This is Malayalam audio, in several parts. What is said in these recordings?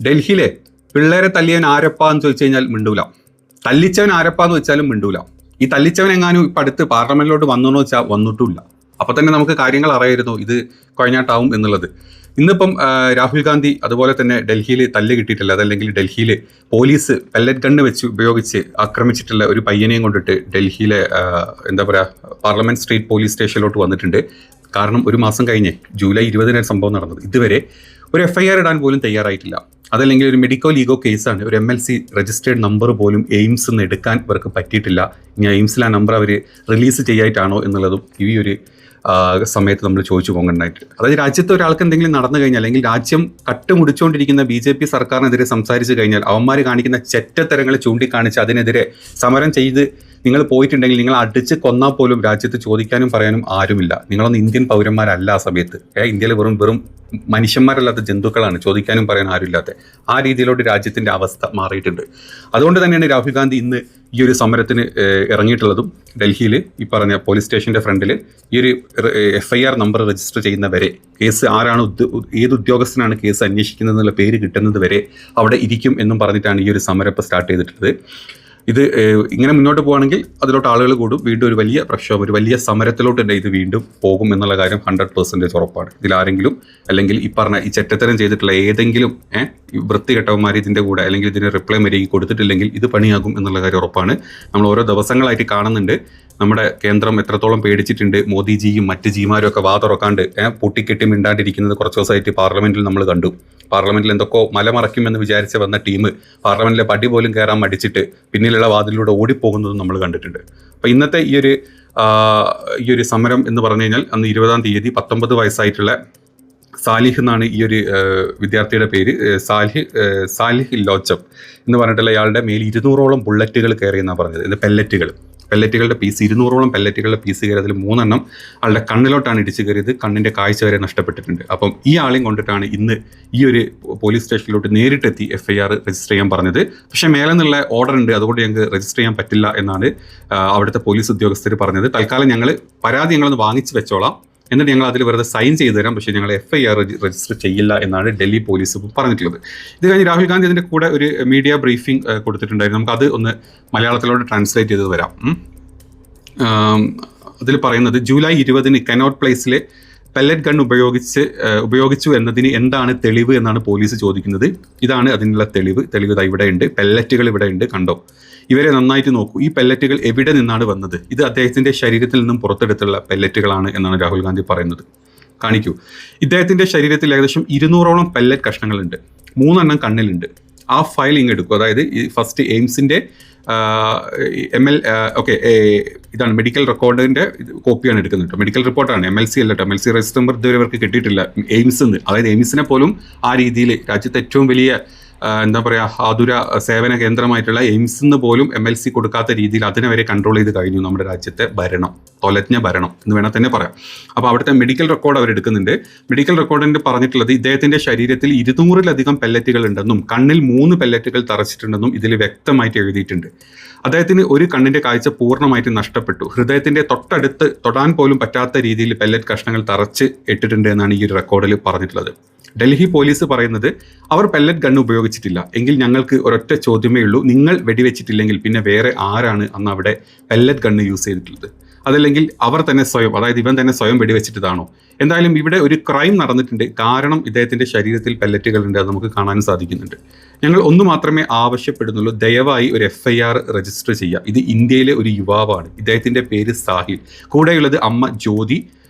ഡൽഹിയിലെ പിള്ളേരെ തല്ലിയവൻ ആരപ്പാന്ന് ചോദിച്ചു കഴിഞ്ഞാൽ മിണ്ടൂല, തല്ലിച്ചവൻ ആരപ്പാന്ന് വെച്ചാലും മിണ്ടൂല. ഈ തല്ലിച്ചവൻ എങ്ങാനും ഇപ്പം അടുത്ത് പാർലമെന്റിലോട്ട് വന്നോന്ന് വെച്ചാൽ വന്നിട്ടുമില്ല. അപ്പൊ തന്നെ നമുക്ക് കാര്യങ്ങൾ അറിയായിരുന്നു ഇത് കുഴഞ്ഞാട്ടാവും എന്നുള്ളത്. ഇന്നിപ്പം രാഹുൽ ഗാന്ധി അതുപോലെ തന്നെ ഡൽഹിയിൽ തല്ല് കിട്ടിയിട്ടില്ല, അതല്ലെങ്കിൽ ഡൽഹിയിൽ പോലീസ് പെല്ലറ്റ് ഗണ്ണ് വെച്ച് ഉപയോഗിച്ച് ആക്രമിച്ചിട്ടുള്ള ഒരു പയ്യനെയും കൊണ്ടിട്ട് ഡൽഹിയിലെ എന്താ പറയുക പാർലമെന്റ് സ്ട്രീറ്റ് പോലീസ് സ്റ്റേഷനിലോട്ട് വന്നിട്ടുണ്ട്. കാരണം ഒരു മാസം കഴിഞ്ഞ് ജൂലൈ 20 സംഭവം നടന്നത്. ഇതുവരെ ഒരു FIR ഇടാൻ പോലും തയ്യാറായിട്ടില്ല. അതല്ലെങ്കിൽ ഒരു മെഡിക്കോ ലീഗോ കേസാണ്, ഒരു MLC രജിസ്റ്റേർഡ് നമ്പർ പോലും എയിംസ് നിന്ന് എടുക്കാൻ ഇവർക്ക് പറ്റിയിട്ടില്ല. ഇനി എയിംസിൽ ആ നമ്പർ അവർ റിലീസ് ചെയ്യായിട്ടാണോ എന്നുള്ളതും ഈ ഒരു സമയത്ത് നമ്മൾ ചോദിച്ചു പോകണ്ടായിട്ട്. അതായത് രാജ്യത്ത് ഒരാൾക്ക് എന്തെങ്കിലും നടന്നു കഴിഞ്ഞാൽ, അല്ലെങ്കിൽ രാജ്യം കട്ടുമുടിച്ചുകൊണ്ടിരിക്കുന്ന BJP സർക്കാരിനെതിരെ സംസാരിച്ചു കഴിഞ്ഞാൽ അവന്മാർ കാണിക്കുന്ന ചെറ്റത്തരങ്ങളെ ചൂണ്ടിക്കാണിച്ച് അതിനെതിരെ സമരം ചെയ്ത് നിങ്ങൾ പോയിട്ടുണ്ടെങ്കിൽ നിങ്ങൾ അടിച്ച് കൊന്നാൽ പോലും രാജ്യത്ത് ചോദിക്കാനും പറയാനും ആരുമില്ല. നിങ്ങളൊന്നും ഇന്ത്യൻ പൗരന്മാരല്ല ആ സമയത്ത്. ഇന്ത്യയിൽ വെറും മനുഷ്യന്മാരല്ലാത്ത ജന്തുക്കളാണ്, ചോദിക്കാനും പറയാൻ ആരുമില്ലാത്ത. ആ രീതിയിലോട്ട് രാജ്യത്തിൻ്റെ അവസ്ഥ മാറിയിട്ടുണ്ട്. അതുകൊണ്ട് തന്നെയാണ് രാഹുൽ ഗാന്ധി ഇന്ന് ഈ ഒരു സമരത്തിന് ഇറങ്ങിയിട്ടുള്ളതും. ഡൽഹിയിൽ ഈ പറഞ്ഞ പോലീസ് സ്റ്റേഷൻ്റെ ഫ്രണ്ടിൽ ഈ ഒരു FIR നമ്പർ രജിസ്റ്റർ ചെയ്യുന്നവരെ, കേസ് ആരാണ് ഏത് ഉദ്യോഗസ്ഥനാണ് കേസ് അന്വേഷിക്കുന്നത് എന്നുള്ള പേര് കിട്ടുന്നത് വരെ അവിടെ ഇരിക്കും എന്നും പറഞ്ഞിട്ടാണ് ഈ ഒരു സമരം ഇപ്പോൾ സ്റ്റാർട്ട് ചെയ്തിട്ടുള്ളത്. ഇത് ഇങ്ങനെ മുന്നോട്ട് പോകുകയാണെങ്കിൽ അതിലോട്ട് ആളുകൾ കൂടും, വീണ്ടും ഒരു വലിയ പ്രക്ഷോഭം, ഒരു വലിയ സമരത്തിലോട്ട് തന്നെ ഇത് വീണ്ടും പോകും എന്നുള്ള കാര്യം 100% ഉറപ്പാണ്. ഇതിലാരെങ്കിലും അല്ലെങ്കിൽ ഈ പറഞ്ഞ ഈ ചെറ്റത്തരം ചെയ്തിട്ടുള്ള ഏതെങ്കിലും വൃത്തികെട്ടവന്മാർ ഇതിൻ്റെ കൂടെ അല്ലെങ്കിൽ ഇതിന് റിപ്ലൈ മര്യാദയ്ക്ക് കൊടുത്തിട്ടില്ലെങ്കിൽ ഇത് പണിയാകും എന്നുള്ള കാര്യം ഉറപ്പാണ്. നമ്മൾ ഓരോ ദിവസങ്ങളായിട്ട് കാണുന്നുണ്ട് നമ്മുടെ കേന്ദ്രം എത്രത്തോളം പേടിച്ചിട്ടുണ്ട്. മോദിജിയും മറ്റ് ജിമാരും ഒക്കെ വാ തുറക്കാണ്ട് പൊട്ടിക്കെട്ടി മിണ്ടാണ്ടിരിക്കുന്നത് കുറച്ച് ദിവസമായിട്ട് പാർലമെന്റിൽ നമ്മൾ കണ്ടു. പാർലമെന്റിൽ എന്തൊക്കെ മലമറയ്ക്കുമെന്ന് വിചാരിച്ച് വന്ന ടീം പാർലമെന്റിലെ പടി പോലും കയറാൻ മടിച്ചിട്ട് പിന്നിലുള്ള വാതിലൂടെ ഓടിപ്പോകുന്നതും നമ്മൾ കണ്ടിട്ടുണ്ട്. അപ്പോൾ ഇന്നത്തെ ഈ ഒരു സമരം എന്ന് പറഞ്ഞു കഴിഞ്ഞാൽ അന്ന് 20-ാം തീയതി 19 വയസ്സായിട്ടുള്ള സാലിഹ് എന്നാണ് ഈ ഒരു വിദ്യാർത്ഥിയുടെ പേര്. സാലിഹ് ലോച്ചപ്പ് എന്ന് പറഞ്ഞിട്ടുള്ള ഇയാളുടെ മേൽ 200ഓളം ബുള്ളറ്റുകൾ കയറിയെന്നാണ് പറഞ്ഞത്. ഇത് പെല്ലറ്റുകളുടെ പീസ്, 200ഓളം പെല്ലറ്റുകളുടെ പീസ് കയറി. അതിൽ 3 എണ്ണം ആളുടെ കണ്ണിലോട്ടാണ് ഇടിച്ചു കയറിയത്. കണ്ണിൻ്റെ കാഴ്ച വരെ നഷ്ടപ്പെട്ടിട്ടുണ്ട്. അപ്പം ഈ ആളെയും കൊണ്ടിട്ടാണ് ഇന്ന് ഈ ഒരു പോലീസ് സ്റ്റേഷനിലോട്ട് നേരിട്ടെത്തി FIR രജിസ്റ്റർ ചെയ്യാൻ പറഞ്ഞത്. പക്ഷേ മേലെ നിന്നുള്ള ഓർഡർ ഉണ്ട്, അതുകൊണ്ട് ഞങ്ങൾക്ക് രജിസ്റ്റർ ചെയ്യാൻ പറ്റില്ല എന്നാണ് അവിടുത്തെ പോലീസ് ഉദ്യോഗസ്ഥർ പറഞ്ഞത്. തൽക്കാലം ഞങ്ങളൊന്ന് വാങ്ങിച്ച് വെച്ചോളാം, എന്നിട്ട് ഞങ്ങൾ അതിൽ വെറുതെ സൈൻ ചെയ്തു തരാം, പക്ഷേ ഞങ്ങൾ FIR രജിസ്റ്റർ ചെയ്യില്ല എന്നാണ് ഡൽഹി പോലീസ് പറഞ്ഞിട്ടുള്ളത്. ഇത് കഴിഞ്ഞ് രാഹുൽ ഗാന്ധി അതിൻ്റെ കൂടെ ഒരു മീഡിയ ബ്രീഫിംഗ് കൊടുത്തിട്ടുണ്ടായിരുന്നു. നമുക്കത് ഒന്ന് മലയാളത്തിലോട്ട് ട്രാൻസ്ലേറ്റ് ചെയ്ത് വരാം. അതിൽ പറയുന്നത്, ജൂലൈ 20 കനോട്ട് പ്ലേസിലെ പെല്ലറ്റ് ഗൺ ഉപയോഗിച്ചു എന്നതിന് എന്താണ് തെളിവ് എന്നാണ് പോലീസ് ചോദിക്കുന്നത്. ഇതാണ് അതിനുള്ള തെളിവ് ഇവിടെയുണ്ട്. പെല്ലറ്റുകൾ ഇവിടെയുണ്ട്, കണ്ടോ? ഇവരെ നന്നായിട്ട് നോക്കൂ. ഈ പെല്ലറ്റുകൾ എവിടെ നിന്നാണ് വന്നത്? ഇത് അദ്ദേഹത്തിൻ്റെ ശരീരത്തിൽ നിന്നും പുറത്തെടുത്തുള്ള പെല്ലറ്റുകളാണ് എന്നാണ് രാഹുൽ ഗാന്ധി പറയുന്നത്. കാണിക്കൂ. ഇദ്ദേഹത്തിൻ്റെ ശരീരത്തിൽ ഏകദേശം 200ഓളം പെല്ലറ്റ് കഷ്ണങ്ങളുണ്ട്. 3 എണ്ണം കണ്ണിലുണ്ട്. ആ ഫയൽ ഇങ്ങ് എടുക്കും. അതായത് ഈ ഫസ്റ്റ് എയിംസിൻ്റെ ഇതാണ് മെഡിക്കൽ റെക്കോർഡിൻ്റെ കോപ്പിയാണ് എടുക്കുന്നത്. മെഡിക്കൽ റിപ്പോർട്ടാണ്, MLC അല്ല. MLC രജിസ്റ്റർ നമ്പർ ഇതുവരെ അവർക്ക് കിട്ടിയിട്ടില്ല. എയിംസ് അതായത് എയിംസിനെ പോലും ആ രീതിയിൽ രാജ്യത്തെ ഏറ്റവും വലിയ എന്താ പറയുക ആതുര സേവന കേന്ദ്രമായിട്ടുള്ള എയിംസിന് പോലും MLC കൊടുക്കാത്ത രീതിയിൽ അതിനെ വരെ കൺട്രോൾ ചെയ്ത് കഴിഞ്ഞു നമ്മുടെ രാജ്യത്തെ ഭരണം, തൊലഞ്ഞ ഭരണം എന്ന് വേണം തന്നെ പറയാം. അപ്പോൾ അവിടുത്തെ മെഡിക്കൽ റെക്കോർഡ് അവർ എടുക്കുന്നുണ്ട്. മെഡിക്കൽ റെക്കോർഡിൻ്റെ പറഞ്ഞിട്ടുള്ളത് ഇദ്ദേഹത്തിൻ്റെ ശരീരത്തിൽ 200-ലധികം പെല്ലറ്റുകൾ ഉണ്ടെന്നും കണ്ണിൽ 3 പെല്ലറ്റുകൾ തറച്ചിട്ടുണ്ടെന്നും ഇതിൽ വ്യക്തമായിട്ട് എഴുതിയിട്ടുണ്ട്. അദ്ദേഹത്തിന് ഒരു കണ്ണിൻ്റെ കാഴ്ച പൂർണ്ണമായിട്ട് നഷ്ടപ്പെട്ടു. ഹൃദയത്തിൻ്റെ തൊട്ടടുത്ത് തൊടാൻ പോലും പറ്റാത്ത രീതിയിൽ പെല്ലറ്റ് കഷ്ണങ്ങൾ തറച്ച് ഇട്ടിട്ടുണ്ട് എന്നാണ് ഈ ഒരു റെക്കോർഡിൽ പറഞ്ഞിട്ടുള്ളത്. ഡൽഹി പോലീസ് പറയുന്നത്, അവർ പെല്ലറ്റ് ഗണ്ണ് ഉപയോഗിച്ചിട്ടില്ല എങ്കിൽ ഞങ്ങൾക്ക് ഒരൊറ്റ ചോദ്യമേ ഉള്ളൂ, നിങ്ങൾ വെടിവെച്ചിട്ടില്ലെങ്കിൽ പിന്നെ വേറെ ആരാണ് അന്ന് അവിടെ പെല്ലറ്റ് ഗണ്ണ് യൂസ് ചെയ്തിട്ടുള്ളത്? അതല്ലെങ്കിൽ അവർ തന്നെ സ്വയം, അതായത് ഇവൻ തന്നെ സ്വയം വെടിവെച്ചിട്ടതാണോ? എന്തായാലും ഇവിടെ ഒരു ക്രൈം നടന്നിട്ടുണ്ട്. കാരണം ഇദ്ദേഹത്തിൻ്റെ ശരീരത്തിൽ പെല്ലറ്റുകളുണ്ട്, അത് നമുക്ക് കാണാൻ സാധിക്കുന്നുണ്ട്. ഞങ്ങൾ ഒന്ന് മാത്രമേ ആവശ്യപ്പെടുന്നുള്ളൂ, ദയവായി ഒരു FIR രജിസ്റ്റർ ചെയ്യുക. ഇത് ഇന്ത്യയിലെ ഒരു യുവാവാണ്. ഇദ്ദേഹത്തിൻ്റെ പേര് സാഹിൽ. കൂടെയുള്ളത് അമ്മ ജ്യോതി,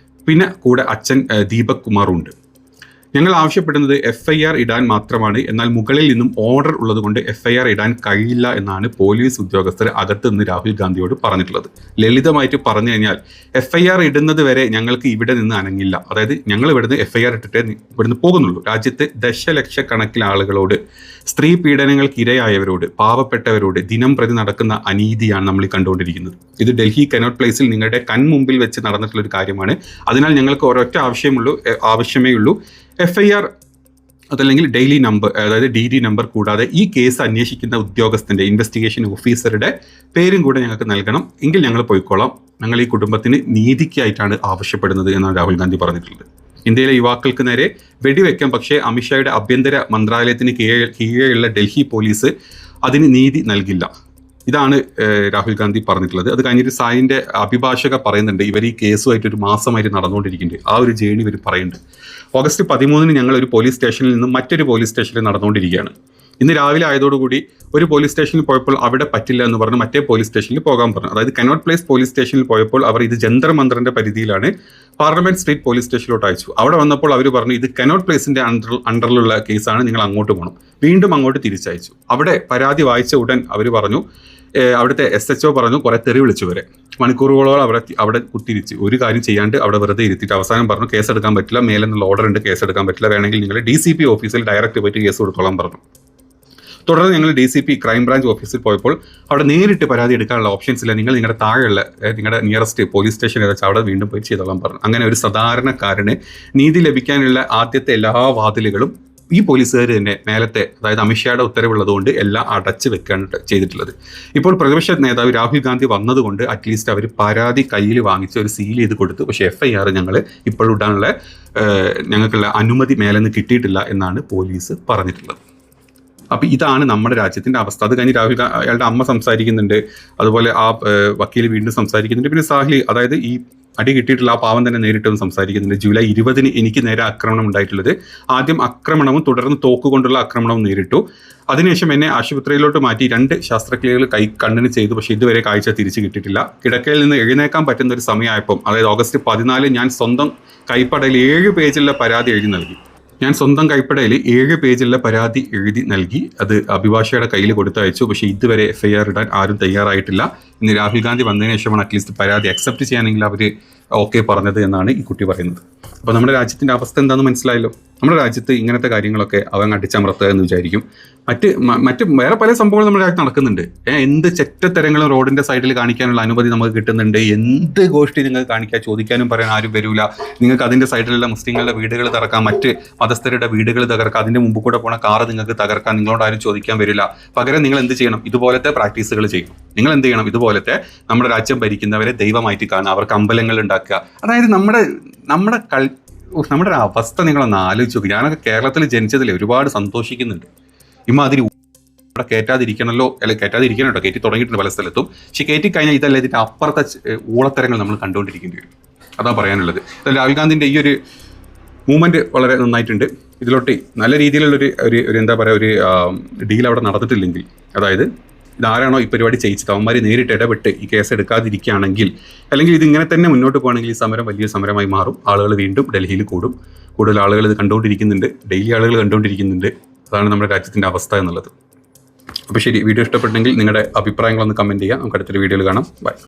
പിന്നെ കൂടെ അച്ഛൻ ദീപക് കുമാറും ഉണ്ട്. ഞങ്ങൾ ആവശ്യപ്പെടുന്നത് FIR ഇടാൻ മാത്രമാണ്. എന്നാൽ മുകളിൽ നിന്നും ഓർഡർ ഉള്ളതുകൊണ്ട് FIR ഇടാൻ കഴിയില്ല എന്നാണ് പോലീസ് ഉദ്യോഗസ്ഥർ അകത്ത് നിന്ന് രാഹുൽ ഗാന്ധിയോട് പറഞ്ഞിട്ടുള്ളത്. ലളിതമായിട്ട് പറഞ്ഞു കഴിഞ്ഞാൽ FIR ഇടുന്നത് വരെ ഞങ്ങൾക്ക് ഇവിടെ നിന്ന് അനങ്ങില്ല. അതായത് ഞങ്ങൾ ഇവിടുന്ന് FIR ഇട്ടിട്ടേ ഇവിടുന്ന് പോകുന്നുള്ളൂ. രാജ്യത്ത് ദശലക്ഷക്കണക്കിന് ആളുകളോട്, സ്ത്രീ പീഡനങ്ങൾക്ക് ഇരയായവരോട്, പാവപ്പെട്ടവരോട് ദിനം പ്രതി നടക്കുന്ന അനീതിയാണ് നമ്മൾ കണ്ടുകൊണ്ടിരിക്കുന്നത്. ഇത് ഡൽഹി കനോട്ട് പ്ലേസിൽ നിങ്ങളുടെ കൺമുമ്പിൽ വെച്ച് നടന്നിട്ടുള്ളൊരു കാര്യമാണ്. അതിനാൽ ഞങ്ങൾക്ക് ഒരൊറ്റ ആവശ്യമേ ഉള്ളൂ, FIR അതല്ലെങ്കിൽ ഡെയിലി നമ്പർ, അതായത് DD നമ്പർ കൂടാതെ ഈ കേസ് അന്വേഷിക്കുന്ന ഉദ്യോഗസ്ഥൻ്റെ, ഇൻവെസ്റ്റിഗേഷൻ ഓഫീസറുടെ പേരും കൂടെ ഞങ്ങൾക്ക് നൽകണം. എങ്കിൽ ഞങ്ങൾ പോയിക്കോളാം. ഞങ്ങൾ ഈ കുടുംബത്തിന് നീതിക്കായിട്ടാണ് ആവശ്യപ്പെടുന്നത് എന്നാണ് രാഹുൽ ഗാന്ധി പറഞ്ഞിട്ടുള്ളത്. ഇന്ത്യയിലെ യുവാക്കൾക്ക് നേരെ വെടിവെക്കാം, പക്ഷേ അമിത്ഷായുടെ ആഭ്യന്തര മന്ത്രാലയത്തിന് കീഴെയുള്ള ഡൽഹി പോലീസ് അതിന് നീതി നൽകില്ല. ഇതാണ് രാഹുൽ ഗാന്ധി പറഞ്ഞിട്ടുള്ളത്. അത് കഴിഞ്ഞിട്ട് സായിന്റെ അഭിഭാഷക പറയുന്നുണ്ട്, ഇവർ ഈ കേസുമായിട്ട് ഒരു മാസമായിട്ട് നടന്നുകൊണ്ടിരിക്കുന്നുണ്ട്. ആ ഒരു ജേണി ഇവർ പറയുന്നുണ്ട്. ഓഗസ്റ്റ് 13 ഞങ്ങൾ ഒരു പോലീസ് സ്റ്റേഷനിൽ നിന്നും മറ്റൊരു പോലീസ് സ്റ്റേഷനിൽ നടന്നുകൊണ്ടിരിക്കുകയാണ്. ഇന്ന് രാവിലെ ആയതോടുകൂടി ഒരു പോലീസ് സ്റ്റേഷനിൽ പോയപ്പോൾ അവിടെ പറ്റില്ല എന്ന് പറഞ്ഞ് മറ്റേ പോലീസ് സ്റ്റേഷനിൽ പോകാൻ പറഞ്ഞു. അതായത് കനോട്ട് പ്ലേസ് പോലീസ് സ്റ്റേഷനിൽ പോയപ്പോൾ അവർ ഇത് ജന്തർ മന്ദറിന്റെ പരിധിയിലാണ് പാർലമെന്റ് സ്ട്രീറ്റ് പോലീസ് സ്റ്റേഷനിലോട്ട് അയച്ചു. അവിടെ വന്നപ്പോൾ അവർ പറഞ്ഞു ഇത് കനോട്ട് പ്ലേസിന്റെ അണ്ടറിലുള്ള കേസാണ്, നിങ്ങൾ അങ്ങോട്ട് പോകണം. വീണ്ടും അങ്ങോട്ട് തിരിച്ചയച്ചു. അവിടെ പരാതി വായിച്ച ഉടൻ അവർ പറഞ്ഞു, അവിടുത്തെ SHO പറഞ്ഞു കുറെ തെറി വിളിച്ചു വരെ മണിക്കൂറുകളോളം അവിടെ കുത്തിരിച്ച് ഒരു കാര്യം ചെയ്യാണ്ട് അവിടെ വെറുതെ ഇരുത്തിയിട്ട് അവസാനം പറഞ്ഞു കേസെടുക്കാൻ പറ്റില്ല, മേലെന്നുള്ള ഓർഡർ ഉണ്ട്, കേസെടുക്കാൻ പറ്റില്ല, വേണമെങ്കിൽ നിങ്ങൾ DCP ഓഫീസിൽ ഡയറക്റ്റ് പോയിട്ട് കേസ് കൊടുത്തോളാൻ പറഞ്ഞു. തുടർന്ന് ഞങ്ങൾ DCP ക്രൈംബ്രാഞ്ച് ഓഫീസിൽ പോയപ്പോൾ അവിടെ നേരിട്ട് പരാതി എടുക്കാനുള്ള ഓപ്ഷൻസ് ഇല്ല, നിങ്ങൾ നിങ്ങളുടെ താഴെയുള്ള നിങ്ങളുടെ നിയറസ്റ്റ് പോലീസ് സ്റ്റേഷൻ ഏതാ അവിടെ വീണ്ടും പോയി ചെയ്തോളാൻ പറഞ്ഞു. അങ്ങനെ ഒരു സാധാരണക്കാരന് നീതി ലഭിക്കാനുള്ള ആദ്യത്തെ എല്ലാ വാതിലുകളും ഈ പോലീസുകാർ തന്നെ മേലത്തെ, അതായത് അമിത്ഷായുടെ ഉത്തരവുള്ളതുകൊണ്ട് എല്ലാം അടച്ചു വെക്കാണ് ചെയ്തിട്ടുള്ളത്. ഇപ്പോൾ പ്രതിപക്ഷ നേതാവ് രാഹുൽ ഗാന്ധി വന്നതുകൊണ്ട് അറ്റ്ലീസ്റ്റ് അവർ പരാതി കയ്യിൽ വാങ്ങിച്ച് ഒരു സീൽ ചെയ്ത് കൊടുത്തു. പക്ഷേ FIR ഞങ്ങൾ ഇപ്പോഴിടാനുള്ള ഞങ്ങൾക്കുള്ള അനുമതി മേലെന്ന് കിട്ടിയിട്ടില്ല എന്നാണ് പോലീസ് പറഞ്ഞിട്ടുള്ളത്. അപ്പം ഇതാണ് നമ്മുടെ രാജ്യത്തിൻ്റെ അവസ്ഥ. അത് കഴിഞ്ഞ് രാഹുൽ അയാളുടെ അമ്മ സംസാരിക്കുന്നുണ്ട്, അതുപോലെ ആ വക്കീൽ വീണ്ടും സംസാരിക്കുന്നുണ്ട്. പിന്നെ സാഹ്ലി, അതായത് ഈ അടി കിട്ടിയിട്ടുള്ള ആ പാവം തന്നെ നേരിട്ടൊന്നും സംസാരിക്കുന്നുണ്ട്. ജൂലൈ 20 എനിക്ക് നേരെ ആക്രമണം ഉണ്ടായിട്ടുള്ളത്. ആദ്യം ആക്രമണവും തുടർന്ന് തോക്കുകൊണ്ടുള്ള ആക്രമണവും നേരിട്ടു. അതിനുശേഷം എന്നെ ആശുപത്രിയിലോട്ട് മാറ്റി 2 ശസ്ത്രക്രിയകൾ കണ്ണിന് ചെയ്തു. പക്ഷേ ഇതുവരെ കാഴ്ച തിരിച്ചു കിട്ടിയിട്ടില്ല. കിടക്കയിൽ നിന്ന് എഴുന്നേക്കാൻ പറ്റുന്ന ഒരു സമയമായപ്പം, അതായത് ഓഗസ്റ്റ് 14 ഞാൻ സ്വന്തം കൈപ്പടയിൽ 7 പേജുള്ള പരാതി എഴുതി നൽകി. ഞാൻ സ്വന്തം കൈപ്പടയിൽ 7 പേജുള്ള പരാതി എഴുതി നൽകി. അത് അഭിഭാഷകയുടെ കയ്യിൽ കൊടുത്തയച്ചു. പക്ഷേ ഇതുവരെ FIR ഇടാൻ ആരും തയ്യാറായിട്ടില്ല. ഇന്ന് രാഹുൽ ഗാന്ധി വന്നതിന് ശേഷമാണ് അറ്റ്ലീസ്റ്റ് പരാതി അക്സെപ്റ്റ് ചെയ്യാനെങ്കിൽ അവർ ഓക്കെ പറഞ്ഞത് എന്നാണ് ഈ കുട്ടി പറയുന്നത്. അപ്പോൾ നമ്മുടെ രാജ്യത്തിൻ്റെ അവസ്ഥ എന്താണെന്ന് മനസ്സിലായല്ലോ. നമ്മുടെ രാജ്യത്ത് ഇങ്ങനത്തെ കാര്യങ്ങളൊക്കെ അവൻ അടിച്ചമർത്തുക എന്ന് വിചാരിക്കും. മറ്റ് വേറെ പല സംഭവങ്ങളും നമ്മുടെ രാജ്യത്ത് നടക്കുന്നുണ്ട്. എന്ത് ചെറ്റത്തരങ്ങളും റോഡിൻ്റെ സൈഡിൽ കാണിക്കാനുള്ള അനുമതി നമുക്ക് കിട്ടുന്നുണ്ട്. എന്ത് ഗോഷ്ടി നിങ്ങൾക്ക് കാണിക്കാൻ, ചോദിക്കാനും പറയാൻ ആരും വരില്ല. നിങ്ങൾക്ക് അതിൻ്റെ സൈഡിലുള്ള മുസ്ലിങ്ങളുടെ വീടുകൾ തകർക്കാം, മറ്റ് മതസ്ഥരുടെ വീടുകൾ തകർക്കാം, അതിൻ്റെ മുമ്പ് കൂടെ പോണ കാറ് നിങ്ങൾക്ക് തകർക്കാം, നിങ്ങളോട് ആരും ചോദിക്കാൻ വരില്ല. പകരം നിങ്ങൾ എന്ത് ചെയ്യണം? ഇതുപോലത്തെ പ്രാക്ടീസുകൾ ചെയ്യണം. നിങ്ങൾ എന്ത് ചെയ്യണം? ഇതുപോലത്തെ നമ്മുടെ രാജ്യം ഭരിക്കുന്നവരെ ദൈവമായിട്ട് കാണുക, അവർക്ക് അമ്പലങ്ങൾ ഉണ്ടാക്കുക. അതായത് നമ്മുടെ ഒരു അവസ്ഥ നിങ്ങളൊന്ന് ആലോചിച്ച് നോക്കുക. ഞാനൊക്കെ കേരളത്തിൽ ജനിച്ചതിൽ ഒരുപാട് സന്തോഷിക്കുന്നുണ്ട്. ഇമാതിരി ഇവിടെ കയറ്റാതിരിക്കണമല്ലോ, അല്ലെങ്കിൽ കയറ്റാതിരിക്കണം കേട്ടോ, കയറ്റി തുടങ്ങിയിട്ടുണ്ട് പല സ്ഥലത്തും. പക്ഷെ കയറ്റി കഴിഞ്ഞാൽ ഇതല്ല, ഇതിൻ്റെ അപ്പുറത്തെ ഊളത്തരങ്ങൾ നമ്മൾ കണ്ടുകൊണ്ടിരിക്കേണ്ടി വരും. അതാണ് പറയാനുള്ളത്. രാഹുൽ ഗാന്ധിൻ്റെ ഈ ഒരു മൂവ്മെൻറ്റ് വളരെ നന്നായിട്ടുണ്ട്. ഇതിലോട്ട് നല്ല രീതിയിലുള്ളൊരു എന്താ പറയുക, ഒരു ഡീൽ അവിടെ നടന്നിട്ടില്ലെങ്കിൽ, അതായത് ഇതാരാണോ ഈ പരിപാടി ചെയ്യിച്ചത് അവന്മാർ നേരിട്ട് ഇടപെട്ട് ഈ കേസ് എടുക്കാതിരിക്കുകയാണെങ്കിൽ, അല്ലെങ്കിൽ ഇതിങ്ങനെ തന്നെ മുന്നോട്ട് പോകുകയാണെങ്കിൽ ഈ സമരം വലിയ സമരമായി മാറും. ആളുകൾ വീണ്ടും ഡൽഹിയിൽ കൂടും. കൂടുതൽ ആളുകൾ ഇത് കണ്ടുകൊണ്ടിരിക്കുന്നുണ്ട്, ഡെയിലി ആളുകൾ കണ്ടുകൊണ്ടിരിക്കുന്നുണ്ട്. അതാണ് നമ്മുടെ രാജ്യത്തിൻ്റെ അവസ്ഥ എന്നുള്ളത്. അപ്പോൾ ശരി, വീഡിയോ ഇഷ്ടപ്പെട്ടെങ്കിൽ നിങ്ങളുടെ അഭിപ്രായങ്ങളൊന്ന് കമൻറ്റ് ചെയ്യുക. നമുക്ക് അടുത്തൊരു വീഡിയോയിൽ കാണാം. ബൈ.